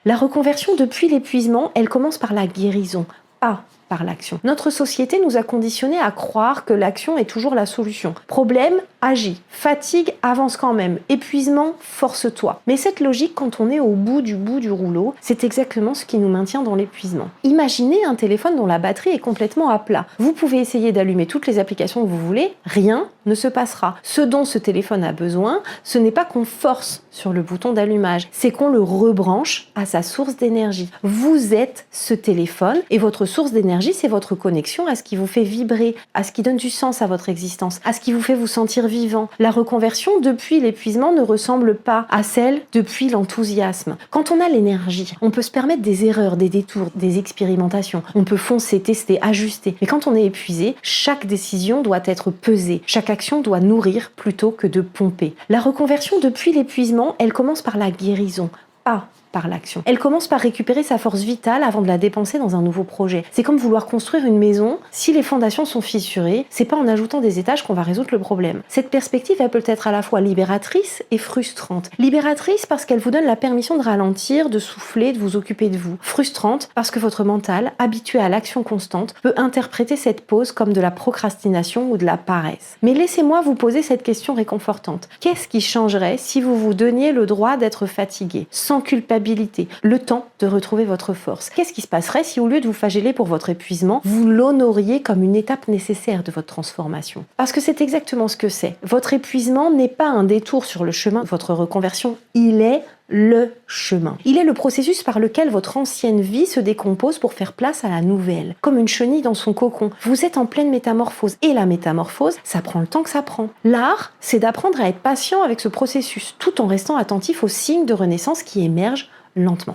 La reconversion depuis l'épuisement, elle commence par la guérison, pas par l'action. Notre société nous a conditionnés à croire que l'action est toujours la solution. Problème, agis. Fatigue, avance quand même. Épuisement, force-toi. Mais cette logique, quand on est au bout du rouleau, c'est exactement ce qui nous maintient dans l'épuisement. Imaginez un téléphone dont la batterie est complètement à plat. Vous pouvez essayer d'allumer toutes les applications que vous voulez, rien ne se passera. Ce dont ce téléphone a besoin, ce n'est pas qu'on force sur le bouton d'allumage, c'est qu'on le rebranche à sa source d'énergie. Vous êtes ce téléphone et votre source d'énergie, c'est votre connexion à ce qui vous fait vibrer, à ce qui donne du sens à votre existence, à ce qui vous fait vous sentir vivant. La reconversion depuis l'épuisement ne ressemble pas à celle depuis l'enthousiasme. Quand on a l'énergie, on peut se permettre des erreurs, des détours, des expérimentations. On peut foncer, tester, ajuster. Mais quand on est épuisé, chaque décision doit être pesée. Chaque action doit nourrir plutôt que de pomper. La reconversion depuis l'épuisement, elle commence par la guérison, pas par l'action. Elle commence par récupérer sa force vitale avant de la dépenser dans un nouveau projet. C'est comme vouloir construire une maison. Si les fondations sont fissurées, c'est pas en ajoutant des étages qu'on va résoudre le problème. Cette perspective, elle peut être à la fois libératrice et frustrante. Libératrice parce qu'elle vous donne la permission de ralentir, de souffler, de vous occuper de vous. Frustrante parce que votre mental, habitué à l'action constante, peut interpréter cette pause comme de la procrastination ou de la paresse. Mais laissez-moi vous poser cette question réconfortante. Qu'est-ce qui changerait si vous vous donniez le droit d'être fatigué, sans culpabilité, le temps de retrouver votre force? Qu'est-ce qui se passerait si au lieu de vous flageller pour votre épuisement, vous l'honoriez comme une étape nécessaire de votre transformation? Parce que c'est exactement ce que c'est. Votre épuisement n'est pas un détour sur le chemin de votre reconversion, il est le chemin. Il est le processus par lequel votre ancienne vie se décompose pour faire place à la nouvelle. Comme une chenille dans son cocon. Vous êtes en pleine métamorphose. Et la métamorphose, ça prend le temps que ça prend. L'art, c'est d'apprendre à être patient avec ce processus, tout en restant attentif aux signes de renaissance qui émergent lentement.